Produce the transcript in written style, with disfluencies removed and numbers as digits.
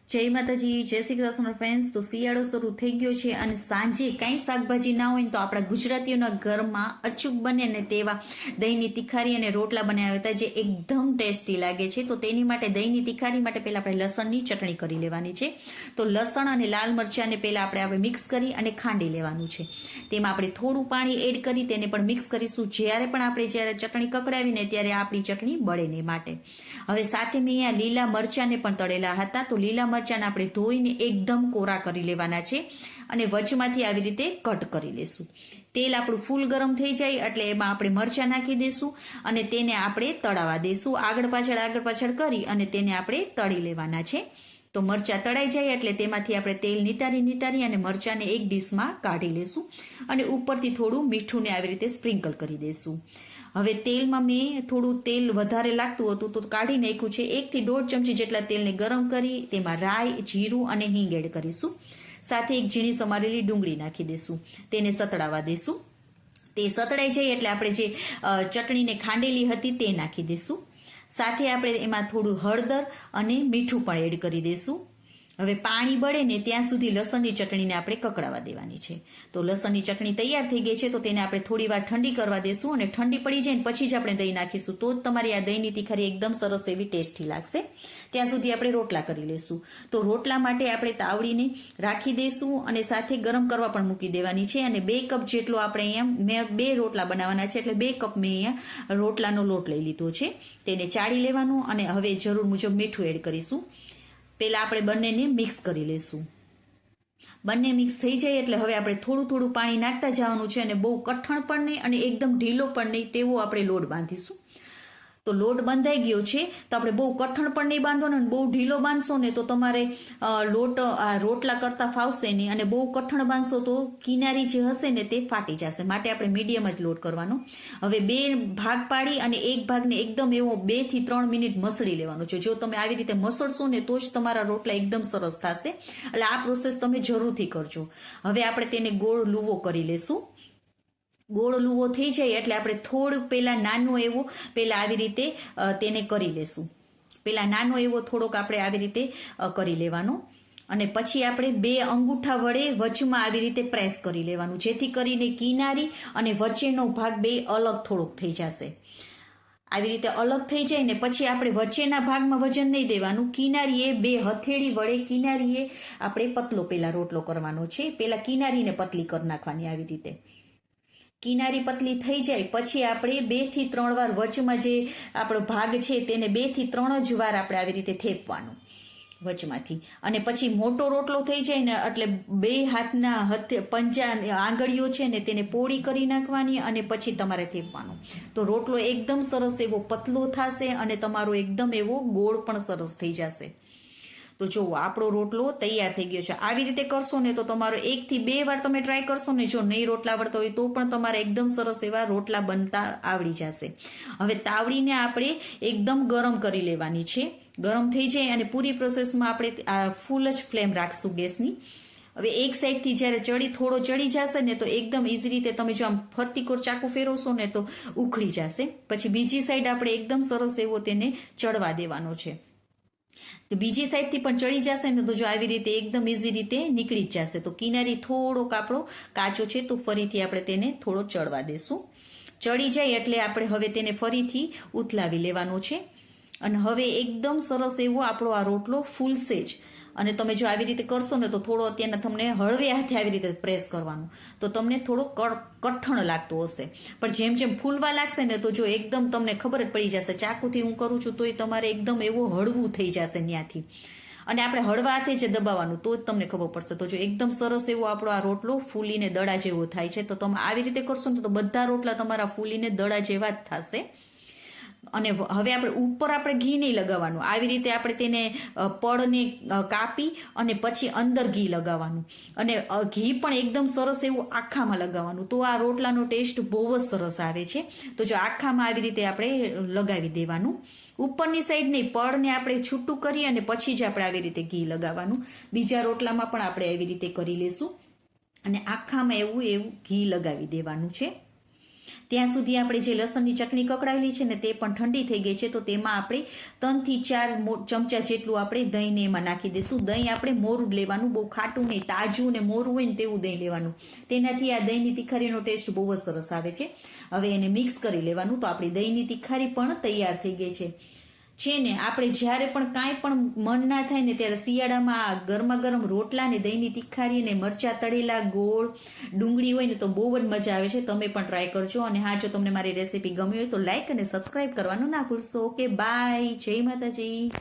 જય માતાજી, જય શ્રી કૃષ્ણ ફ્રેન્ડ્સ। તો શિયાળો શરૂ થઈ ગયો છે અને સાંજે કાંઈ શાકભાજી ના હોય ને તો આપણા ગુજરાતીઓના ઘરમાં અચૂક બને ને તેવા દહીંની તિખારી અને રોટલા બનાવ્યા હતા જે એકદમ ટેસ્ટી લાગે છે। તો તેની માટે દહીંની તિખારી માટે પહેલાં આપણે લસણની ચટણી કરી લેવાની છે। તો લસણ અને લાલ મરચાંને પહેલાં આપણે મિક્સ કરી અને ખાંડી લેવાનું છે। તેમાં આપણે થોડું પાણી એડ કરી તેને પણ મિક્સ કરીશું। જ્યારે ચટણી કકડાવીને ત્યારે આપણી ચટણી બળે નહીં માટે। હવે સાથે મેં અહીંયા લીલા મરચાંને પણ તળેલા હતા। તો લીલા મરચાંને આપણે ધોઈને એકદમ કોરા કરી લેવાના છે અને વચમાંથી આવી રીતે કટ કરી લેશું। તેલ આપણું ફૂલ ગરમ થઈ જાય એટલે એમાં આપણે મરચાં નાખી દઈશું અને તેને આપણે તળાવવા દઈશું। આગળ પાછળ કરી અને તેને આપણે તળી લેવાના છે। તો મરચાં તળાઈ જાય એટલે તેમાંથી આપણે તેલ નિતારી અને મરચાંને એક ડીશમાં કાઢી લેશું અને ઉપરથી થોડું મીઠુંને આવી રીતે સ્પ્રિંકલ કરી દઈશું। હવે તેલમાં મેં થોડું તેલ વધારે લાગતું હતું તો કાઢી નાખ્યું છે। 1 થી 1.5 ચમચી જેટલા તેલને ગરમ કરી તેમાં રાઈ, જીરું અને હિંગ એડ કરીશું। સાથે એક ઝીણી સમારેલી ડુંગળી નાખી દઈશું, તેને સતળાવા દઈશું। તે સતળાઈ જાય એટલે આપણે જે ચટણીને ખાંડેલી હતી તે નાખી દઈશું। સાથે આપણે એમાં થોડું હળદર અને મીઠું પણ એડ કરી દઈશું। હવે પાણી બળે ને ત્યાં સુધી લસણની ચટણીને આપણે કકડાવા દેવાની છે। તો લસણની ચટણી તૈયાર થઈ ગઈ છે તો તેને આપણે થોડી વાર ઠંડી કરવા દઈશું અને ઠંડી પડી જાય ને પછી જ આપણે દહીં નાખીશું તો જ તમારી આ દહીંની તિખારી એકદમ સરસ એવી ટેસ્ટી લાગશે। ત્યાં સુધી આપણે રોટલા કરી લઈશું। તો રોટલા માટે આપણે તાવડીને રાખી દઈશું અને સાથે ગરમ કરવા પણ મૂકી દેવાની છે અને 2 કપ જેટલો આપણે અહીંયા મેં 2 રોટલા બનાવવાના છે એટલે 2 કપ મેં અહીંયા રોટલાનો લોટ લઈ લીધો છે। તેને ચાળી લેવાનું અને હવે જરૂર મુજબ મીઠું એડ કરીશું। પહેલાં આપણે બંનેને મિક્સ કરી લઈશું। બંને મિક્સ થઈ જાય એટલે હવે આપણે થોડું પાણી નાખતા જવાનું છે અને બહુ કઠણ પણ નહીં અને એકદમ ઢીલો પણ નહીં તેવો આપણે લોટ બાંધીશું। તો લોટ બંધાઈ ગયો છે તો આપણે બહુ કઠણ પણ નહીં બાંધવાનો અને બહુ ઢીલો બાંધશો ને તો તમારે રોટલા કરતા ફાવશે નહીં અને બહુ કઠણ બાંધશો તો કિનારી જે હશે ને તે ફાટી જશે। માટે આપણે મીડિયમ જ લોટ કરવાનો। હવે 2 ભાગ પાડી અને એક ભાગને એકદમ એવો 2 થી 3 મિનિટ મસળી લેવાનો છે। જો તમે આવી રીતે મસળશો ને તો જ તમારા રોટલા એકદમ સરસ થશે, એટલે આ પ્રોસેસ તમે જરૂરથી કરજો। હવે આપણે તેને ગોળ લુવો કરી લેશું। ગોળ લુવો થઈ જાય એટલે આપણે થોડુંક પહેલાં નાનો એવો પહેલાં આવી રીતે તેને કરી લેશું। પહેલાં નાનો એવો થોડોક આપણે આવી રીતે કરી લેવાનો અને પછી આપણે 2 અંગૂઠા વડે વચમાં આવી રીતે પ્રેસ કરી લેવાનું જેથી કરીને કિનારી અને વચ્ચેનો ભાગ 2 અલગ થોડોક થઈ જશે। આવી રીતે અલગ થઈ જાય ને પછી આપણે વચ્ચેના ભાગમાં વજન નહીં દેવાનું। કિનારીએ 2 હથેળી વડે કિનારીએ આપણે પતલો પહેલાં રોટલો કરવાનો છે। પહેલાં કિનારીને પતલી કરી નાખવાની આવી રીતે। કિનારી પતલી થઈ જાય પછી આપણે 2 થી 3 વાર વચમાં જે આપણો ભાગ છે તેને 2 થી 3 જ વાર આપણે આવી રીતે થેપવાનું વચમાંથી અને પછી મોટો રોટલો થઈ જાય ને એટલે 2 હાથના પંજા આંગળીઓ છે ને તેને પોળી કરી નાખવાની અને પછી તમારે થેપવાનું। તો રોટલો એકદમ સરસ એવો પતલો થશે અને તમારો એકદમ એવો ગોળ પણ સરસ થઈ જશે। તો જુઓ આપણો રોટલો તૈયાર થઈ ગયો છે। આવી રીતે કરશો ને તો તમારો 1 થી 2 વાર તમે ટ્રાય કરશો ને જો નહીં રોટલા આવડતા હોય તો પણ તમારે એકદમ સરસ એવા રોટલા બનતા આવડી જશે। હવે તાવડીને આપણે એકદમ ગરમ કરી લેવાની છે। ગરમ થઈ જાય અને પૂરી પ્રોસેસમાં આપણે ફૂલ જ ફ્લેમ રાખશું ગેસની। હવે એક સાઈડથી જ્યારે થોડો ચડી જશે ને તો એકદમ ઇઝી રીતે તમે જો આમ ફરતી કોર ચાકુ ફેરવશો ને તો ઉખડી જશે। પછી બીજી સાઈડ આપણે એકદમ સરસ એવો તેને ચડવા દેવાનો છે। બીજી સાઈડથી પણ ચડી જશે ને તો જો આવી રીતે એકદમ ઇઝી રીતે નીકળી જ જશે। તો કિનારી થોડોક આપણો કાચો છે તો ફરીથી આપણે તેને થોડો ચડવા દેશું। ચડી જાય એટલે આપણે હવે તેને ફરીથી ઉથલાવી લેવાનો છે અને હવે એકદમ સરસ એવો આપણો આ રોટલો ફૂલશે જ। અને તમે જો આવી રીતે કરશો ને તો થોડો અત્યારના તમને હળવે હાથે આવી રીતે પ્રેસ કરવાનું તો તમને થોડો કઠણ લાગતો હશે પણ જેમ જેમ ફૂલવા લાગશે ને તો જો એકદમ તમને ખબર જ પડી જશે। ચાકુથી હું કરું છું તોય તમારે એકદમ એવું હળવું થઈ જશે ત્યાંથી અને આપણે હળવા હાથે જ દબાવવાનું તો જ તમને ખબર પડશે। તો જો એકદમ સરસ એવો આપણો આ રોટલો ફૂલીને દડા જેવો થાય છે। તો તમે આવી રીતે કરશો ને તો બધા રોટલા તમારા ફૂલીને દડા જેવા જ થશે। અને હવે આપણે ઉપર આપણે ઘી નહીં લગાવવાનું। આવી રીતે આપણે તેને પડને કાપી અને પછી અંદર ઘી લગાવવાનું અને ઘી પણ એકદમ સરસ એવું આખામાં લગાવવાનું તો આ રોટલાનો ટેસ્ટ બહુ જ સરસ આવે છે। તો જો આખામાં આવી રીતે આપણે લગાવી દેવાનું। ઉપરની સાઈડ નહીં, પડને આપણે છૂટું કરી અને પછી જ આપણે આવી રીતે ઘી લગાવવાનું। બીજા રોટલામાં પણ આપણે એવી રીતે કરી લેશું અને આખામાં એવું ઘી લગાવી દેવાનું છે। ત્યાં સુધી આપણે જે લસણની ચટણી કકડાવેલી છે ને તે પણ ઠંડી થઈ ગઈ છે. તો તેમાં આપણે 3 થી 4 ચમચા જેટલું આપણે દહીંને એમાં નાખી દઈશું. દહીં આપણે મોરું જ લેવાનું, બહુ ખાટું નહીં, તાજું ને મોરું હોય ને તેવું દહીં લેવાનું. તેનાથી આ દહીંની તિખારીનો ટેસ્ટ બહુ જ સરસ આવે છે. હવે એને મિક્સ કરી લેવાનું. તો આપણી દહીંની તિખારી પણ તૈયાર થઈ ગઈ છે ને. આપણે જ્યારે પણ કાંઈ પણ મન ના થાય ને ત્યારે શિયાળામાં ગરમા ગરમ રોટલા ને દહીંની તિખારી ને મરચા તળેલા, ગોળ, ડુંગળી હોય ને તો બહુ જ મજા આવે છે. તમે પણ ટ્રાય કરજો. અને હા, જો તમને મારી રેસીપી ગમી હોય તો લાઈક અને સબસ્ક્રાઈબ કરવાનું ના ભૂલશો. ઓકે, બાય, જય માતાજી.